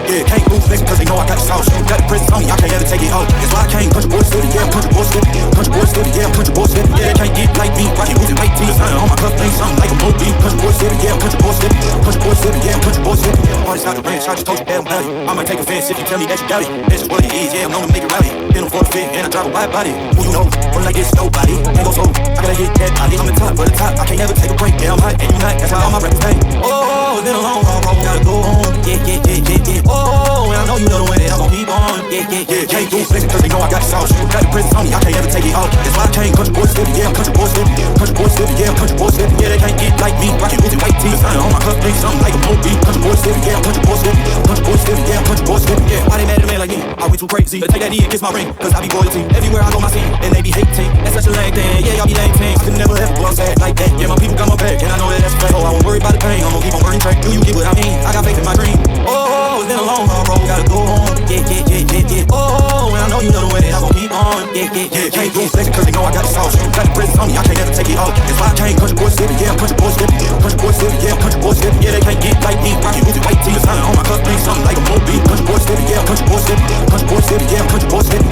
Yeah, can't move next cause they know I got the sauce. Got the presence on me, I can't ever take it off. That's why I can't country boy city, yeah, country boy city. Country boy city, yeah, country boy city. Yeah, they can't get like me, rocky losing weight to the sun. On my cuff, ain't something like a movie. Country boy city, yeah, country boy city. Country boy city, yeah, country boy city. Party's out the ranch, I just told you damn about it. I might take offense if you tell me that you doubt it. This is what it is, yeah, I'm known to make it rowdy. Been on for the fit, and I drive a wide body. Who you know, one like this, nobody. Can't go slow, I gotta hit that body. I'm the top, but the top, I can't never take a break. Yeah, I'm hot, and you not, that's how all my records bang. Oh, it's been a long haul, gotta go on. Yeah, yeah, yeah, yeah, yeah. Oh, and I know you know the way that I'm gon' keep on. Yeah, yeah, yeah, can't do flexing cause they know I got the sauce. Got the presence on me, I can't ever take it off. That's why I can't country boy city, yeah, country boy city. Country boy city, yeah, country boy city. Yeah, they can't get like me, rocky losing weight to the sun. On my cuff, ain't something like a movie. Country boy city, yeah, country boy city. Country boy city, yeah, country boy city. Yeah, why they mad at a man like me? I went too crazy. But take that E and kiss my ring, cause I be royalty. Everywhere I go, my scene, and they be hating. That's such a lame thing, yeah, y'all be lame things. I can never ever go outside like that. Yeah, my people got my back, and I know that that's a fact. Oh, I won't worry about the pain, I'm gon' keep on burning track. Do you get what I mean? I got faith in my dream. Oh, it's been a long haul, road, gotta go on. Yeah, yeah, yeah, yeah, yeah. Oh, and I know you know the way that I'm gon' keep on. Yeah, yeah, yeah, can't do flexing cause they know I got the sauce. Got the presence on me, I can't ever take it off. That's why I can't country boy city, yeah, country boy city. Country boy city, yeah, country boy city. Yeah, they can't get like me, rocky losing weight to the sun. On my cuff, ain't something like a movie. Country boy city, yeah, country boy city. Country boy city, yeah, country boy city.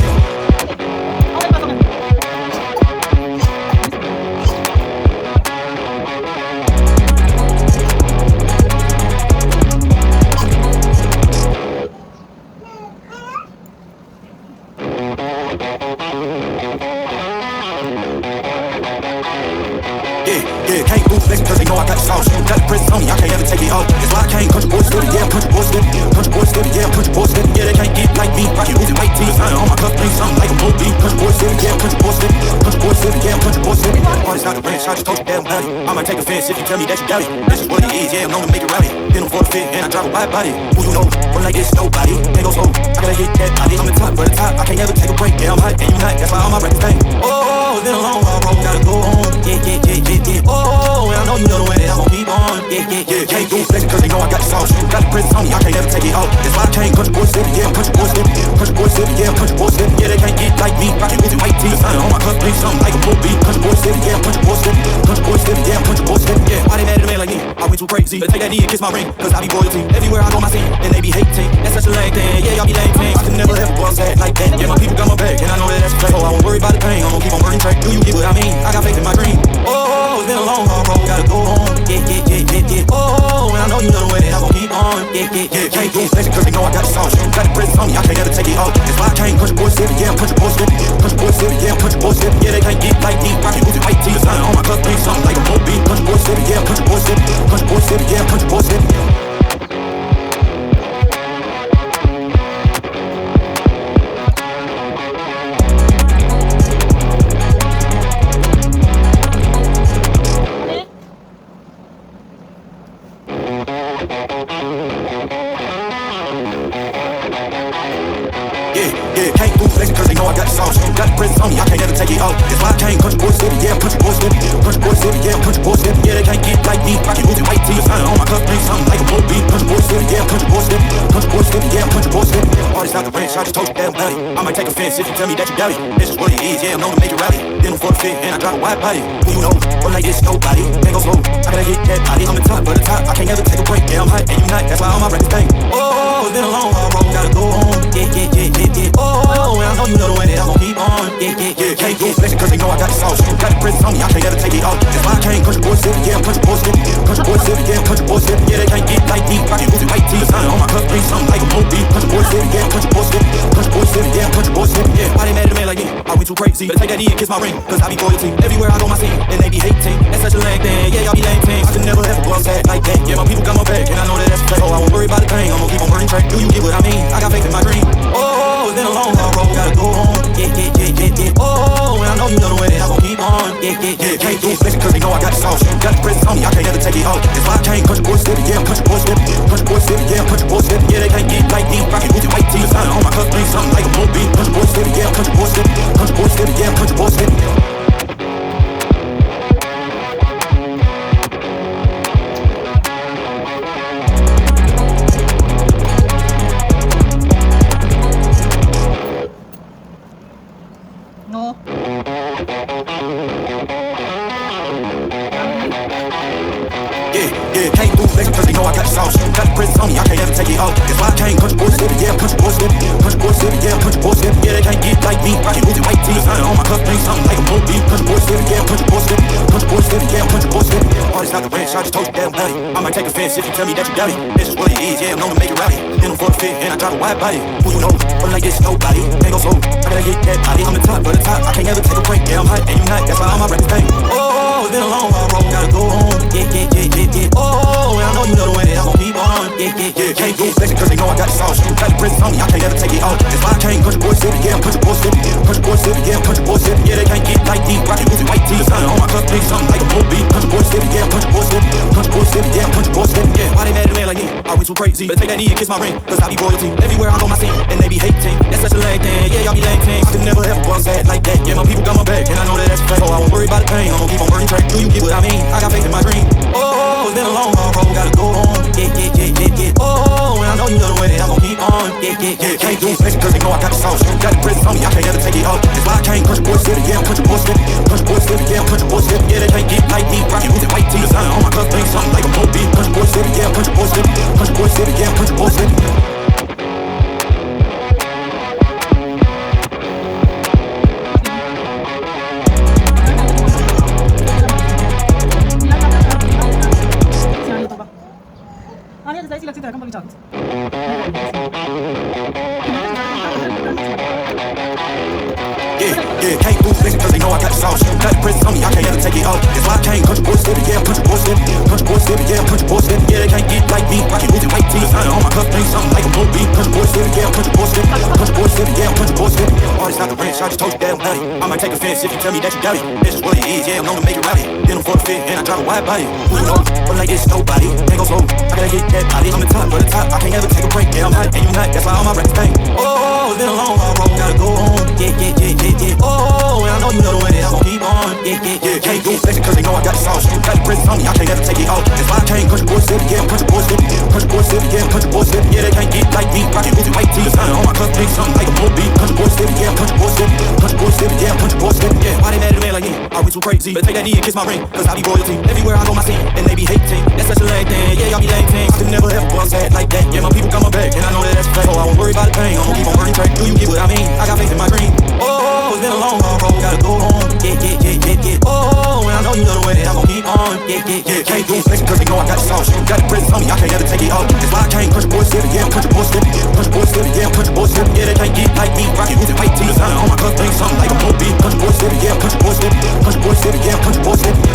Yeah, can't move flexing cause they know I got the sauce. Got the presence on me, I can't ever take it off. That's why I can't country boy city, yeah, country boy city. Country boy city, yeah, country boy city. Yeah, they can't get like me, rocky losing weight to the sun. On my cuff, ain't something like a movie. Country boy city, yeah, country boy city. Country boy city, yeah, country boy city. Party's out the ranch, I just told you damn about it. I might take offense if you tell me that you doubt it. This is what it is, yeah, I'm known to make it rowdy. Been on for the fit, and I drive a wide body. Who you know, one like this, nobody. Can't go slow, I gotta hit that body. I'm the top, but the top, I can't ever take a break. Yeah, I'm hot, and you not, that's why all my records bang. Oh, it's been a long haul, road, gotta go on. Yeah, yeah, yeah, yeah, yeah. Oh, and I know you know the way that I'm gon' keep on. Yeah, yeah, yeah, can't do flexing cause they know I got the sauce. Got the presence on me, I can't ever take it off. That's why I can't country boy city, yeah, country boy city. Country boy city, yeah, country boy city. Yeah, they can't get like me, rocky losing weight to the sun. On my cuff, ain't something like a movie. Country boy city, yeah, country boy city. Country boy city, yeah, country boy city. Yeah, why they mad at a man like me? I went too crazy. But take that E and kiss my ring, cause I be royalty. Everywhere I go, my scene, and they be hating. That's such a lame thing, yeah, y'all be lame things. I can never ever go outside like that. Yeah, my people got my back, and I know that that's a fact. Oh, I won't worry about the pain, I'm gon' keep on burning track. Do you get what I mean? I got faith in my dream. Oh, it's been a long haul, road, gotta go on. Yeah, yeah, yeah, yeah, yeah. Oh, and I know you know the way that I'm gon' keep on. Yeah, yeah, yeah, can't do flexing cause they know I got the sauce. Got the presence on me, I can't ever take it off. That's why I can't country boy city, yeah, country boy city. Country boy city, yeah, country boy city. Yeah, they can't get like me, rocky losing weight to the sun. On my cuff, ain't something like a movie. Country boy city, yeah, country boy city. Country boy city, yeah, country boy city. Yeah, can't do flexing cause they know I got the sauce. Got the presence on me, I can't ever take it off. That's why I can't country boy city, yeah, country boy city. Country boy city, yeah, country boy city. Yeah, they can't get like me, rocky losing weight to the sun. On my cuff, ain't something like a movie. Country boy city, yeah, country boy city. Country boy city, yeah, country boy city. Party's out the ranch, I just told you damn about it. I might take offense if you tell me that you doubt it. This is what it is, yeah, I'm known to make it rowdy. Been on for the fit, and I drive a wide body. Who you know, one like this, nobody. Can't go slow, I gotta hit that body. I'm the top, but the top, I can't ever take a break. Yeah, I'm hot, and you not, that's why all my records bang. Oh, it's been a long haul, road, gotta go on. Yeah, yeah, yeah, yeah, yeah. Oh, and I know you know the way that I'm gon' keep on. Yeah, yeah, yeah, can't do flexing cause they know I got the sauce. Got the presence on me, I can't ever take it off. That's why I can't country boy city, yeah, country boy city. Country boy city, yeah, country boy city. Yeah, they can't get like me, rocky losing weight to the sun. On my cuff, ain't something like a movie. Country boy city, yeah, country boy city. Country boy city, yeah, country boy city. Yeah, why they mad at a man like me? I went too crazy. But take that E and kiss my ring, cause I be royalty. Everywhere I go, my scene, and they be hating. That's such a lame thing, yeah, y'all be lame things. I can never ever go outside like that. Yeah, my people got my back, and I know that that's a fact. Oh, I won't worry about the pain, I'm gon' keep on burning track. Do you get what I mean? I got faith in my dream. Oh, it's been a long haul, road, gotta go on. Yeah, yeah, yeah, yeah, yeah. Oh, and I know you know the way that I'm gon' keep on. Yeah, yeah, yeah, can't do flexing cause they know I got the sauce. Got the presence on me, I can't ever take it off. That's why I can't country boy city, yeah, country boy city. Country boy city, yeah, country boy city. Yeah, they can't get like me, rocky losing weight to the sun. On my cuff, ain't something like a movie. Country boy city, yeah, country boy city. Country boy city, yeah, country boy city. Yeah, can't do flexing cause they know I got the sauce. Got the presence on me, I can't ever take it off. That's why I can't country boy stepping, yeah, country boy stepping. Country boy stepping, yeah, country boy stepping. Yeah, they can't get like me. Rockin' with the white tee, sign on my cuff, ain't something like a bull beat. Country boy stepping, yeah, country boy stepping. Country boy stepping, yeah, country boy stepping. Artist out the ranch, I just told you damn bloody. I might take offense if you tell me that you doubt it. This is what it is, yeah, I'm known to make it rowdy. In them for the fit, and I drive a wide body. Who you know? But like this, nobody. Ain't no soul, I gotta get that body. I'm the top, but the top, I can't ever take a break. Yeah, I'm hot, and you not, that's why all my records bang. Oh, it's been a long haul road, gotta go home. Yeah. Oh, and I know you know the way that I'm gon' keep on. Yeah. Can't do flexing cause they know I got the sauce. Got the presence on me, I can't ever take it off. That's why I can't country boy stepping, yeah, I'm country boy stepping. Country boy stepping, yeah, I'm country boy stepping. Yeah, they can't get like me. Rockin' with the white tee, sign on my cuff, ain't something like a bull beat. Country boy stepping, yeah, I'm country boy stepping. Country boy stepping, yeah, I'm country boy stepping. Yeah, why they mad at a man like me? I went too crazy. But take that knee and kiss my ring, cause I be royalty. Everywhere I go, my scene, and they be hating. That's such a lame thing, yeah, y'all be lame things. I can never ever bust that like that. Yeah, my people got my back, and I know that that's a fact. So I won't worry about the pain, I'm gon' keep on burning track. Do you get what I mean? I got faith in my dream. Oh, it's been a long haul road, gotta go home. Yeah. Oh, and I know you know the way that I'm gon' keep on. Yeah. Can't do flexing cause they know I got the sauce. Got the presence on me, I can't ever take it off. That's why I can't country boy stepping, yeah, I'm country boy stepping. Country boy stepping, yeah, I'm country boy stepping. Yeah, they can't get like me. Rockin' with the white tee, sign on my cuff, ain't something like a bull beat. Country boy stepping, yeah, I'm country boy stepping. Country boy stepping, yeah, I'm country boy stepping. Yeah, can't do flexing cause they know I got the sauce. Got the presence on me, I can't ever take it off. That's why I can't country boy stepping, yeah, country boy stepping. Country boy stepping, yeah, country boy stepping. Yeah, they can't get like me. Rockin' with the white tee, sign on my cuff, ain't something like a bull beat. Country boy stepping, yeah, country boy stepping. Country boy stepping, yeah, country boy stepping. Artist out the ranch, I just told you damn bloody. I might take offense if you tell me that you doubt it. This is what it is, yeah, I'm known to make it rowdy. In them for the fit, and I drive a wide body. Who you know? But like this, nobody. Ain't go slow, I gotta hit that body. I'm the top, but the top, I can't ever take a break. Yeah, I'm hot, and you not, that's why all my records bang. Oh, it's been a long haul road, gotta go home. Yeah. Oh, and I know you know the way that I'm gon' keep on. Yeah. Can't do flexing cause they know I got the sauce. Got the presence on me, I can't ever take it off. That's why I can't country boy stepping, yeah, I'm country boy stepping. Country boy stepping, yeah, I'm country boy stepping. Yeah, they can't get like me. Rockin' with the white tee, sign on my cuff, ain't something like a bull beat. Country boy stepping, yeah, I'm country boy stepping. Country boy stepping, yeah, I'm country boy stepping. Yeah, why they mad at a man like me? I went too crazy. But take that knee and kiss my ring, cause I be royalty. Everywhere I go, my scene, and they be hating. That's such a lame thing, yeah, y'all be lame things. I can never ever bust that like that. Yeah, my people got my back, and I know that that's a fact. So I won't worry about the pain, I'm gon' keep on burning track. Do you get what I mean? I got faith in my dream. Oh, it's been a long haul road, gotta go home. Yeah. Oh, and I know you know the way that I'm gon' keep on. Yeah. Can't do flexing cause they know I got the sauce. Got the presence on me, I can't ever take it off. That's why I can't country boy stepping, yeah, I'm country boy stepping. Country boy stepping, yeah, I'm country boy stepping. Yeah, they can't get like me. Rockin' with the white tee, sign on my cuff, ain't something like a bull beat. Country boy stepping, yeah, I'm country boy stepping. Country boy stepping, yeah, I'm country boy stepping.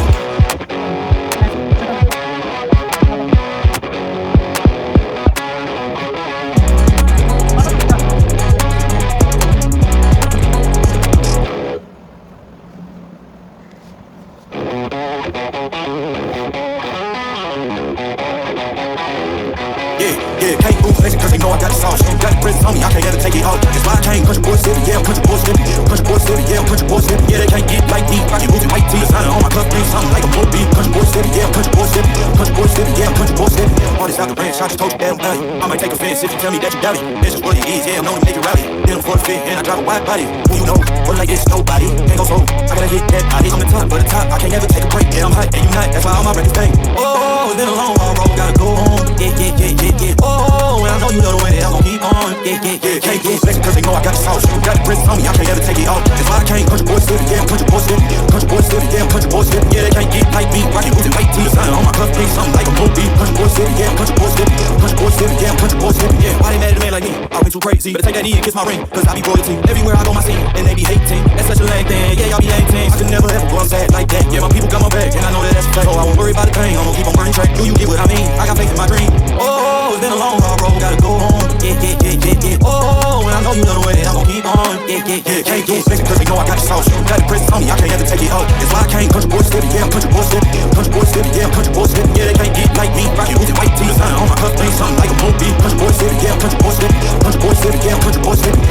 Yeah, can't do flexing cause they know I got the sauce. Got the presence on me, I can't ever take it off. That's why I can't country boy stepping, yeah, I'm country boy stepping. Country boy stepping, yeah, I'm country boy stepping. Yeah, they can't get like me. Rockin' with the white tee, sign on my cuff, ain't something like a bull beat. Country boy stepping, yeah, I'm country boy stepping. Country boy stepping, yeah, I'm country boy stepping. Artist out the ranch, I just told you damn bloody. I might take offense if you tell me that you doubt it. This is what it is, yeah, I'm known to make it rowdy. In them for the fit, and I drive a wide body. Who you know? But like this, nobody. Ain't go slow, I gotta hit that body. I'm the top, but the top, I can't ever take a break. Yeah, I'm hot, and you not, that's why all my records bang. Oh, it's been a long haul road, gotta go home. Yeah. Oh, and I know you know the way that I'm gon' keep on. Yeah. Can't do flexing cause they know I got the sauce. Got the presence on me, I can't ever take it off. That's why I can't country boy stepping, yeah, I'm country boy stepping. Country boy stepping, yeah, I'm country boy stepping. Yeah, they can't get like me. Rockin' with the white tee, sign on my cuff, ain't something like a bull beat. Country boy stepping, yeah, I'm country boy stepping. Country boy stepping, yeah, I'm country boy stepping. Yeah, why they mad at a man like me? I went too crazy. But take that knee and kiss my ring, cause I be royalty. Everywhere I go, my scene, and they be hating. That's such a lame thing, yeah, y'all be lame things. I can never ever bust that like that. Yeah, my people got my back, and I know that that's a fact. So I won't worry about the pain, I'm gon' keep on burning track. Do you get what I mean? I got faith in my dream. Oh, it's been a long haul road, gotta go home. Yeah. Oh, and I know you know the way that I'm gon' keep on. Yeah. Can't do flexing cause they know I got the sauce. Got the presence on me, I can't ever take it off. That's why I can't country boy stepping, yeah, I'm country boy stepping. Country boy stepping, yeah, I'm country boy stepping. Yeah, they can't get like me. Rockin' with the white tee, sign on my cuff, ain't something like a bull beat. Country boy stepping, yeah, I'm country boy stepping. Country boy stepping, yeah, I'm country boy stepping.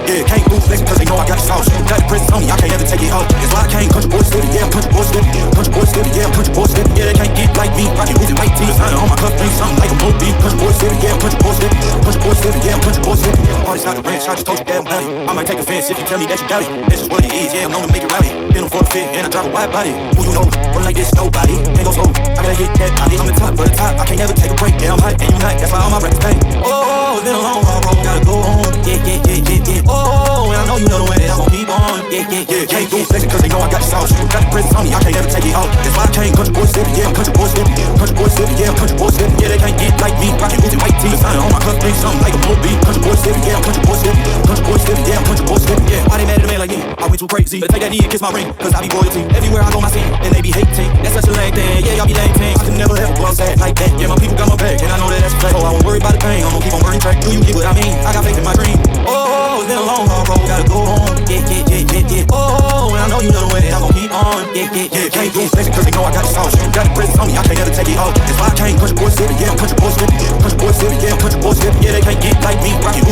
Yeah, can't do flexing cause they know I got the sauce. Got the presence on me, I I can't ever take it off. It's why I can't country boy steady, yeah, country boy steady. Country boy steady, yeah, country boy steady. Yeah, they can't get like me. Rockin' with the white tee, sign on my cuff, ain't something like a mold beat. Country boy steady, yeah, country boy steady. Country boy steady, yeah, country boy steady. Party's not a branch, I just told you damn about it. I might take offense if you tell me that you doubt it. This is what it is, yeah, I'm known to make it rowdy. Been on for the fit, and I drive a wide body. Who you know? Run like this, nobody. Can't go slow. I gotta hit that body. I'm the top for the top. I can't never take a break. Yeah, I'm hot and you not. That's why all my records bang. Oh, it's been a long hard road. Gotta go on. Yeah, yeah, yeah, yeah, yeah. Oh, and I know you know the way that I'm gon' keep on. Yeah, yeah, yeah. Can't do flexing cause they know I got the sauce. Got the presence on me. I can't never take it off. That's why I can't country boy steady. Yeah, country boy steady. Country boy steady. Yeah, country boy steady. Yeah, they can't get like me. Rockin' with the white tee. Sign on my cuff, ain't something like a mold beat. Country boy steady. Yeah, country boy steady. Country boy steady. Yeah, country boy steady. Yeah, why they mad at a man like me? I went too crazy. Better take that knee and kiss my ring. Cause I be royalty. Everywhere I go, my scene. And they be hating. That's such a lame thing. Yeah, y'all be lame thing. I can never ever go outside like that. Yeah, my people got my back. And I know that that's a fact. Oh, I won't worry about the pain. I'm gonna keep on burning track. Do you get what I mean? I got faith in my dream. Oh, it's been a long hard road. Gotta go on. Yeah, yeah, yeah, yeah, yeah. Oh, and I know you know the way that I'm gonna keep on. Yeah, yeah, yeah. Can't do flexing cause they know I got the sauce. Got the presence on me. I can't ever take it off. That's why I can't country boy steady. Yeah, country boy steady. Country boy steady. Yeah, country boy steady. Yeah, they can't get like me. Rockin'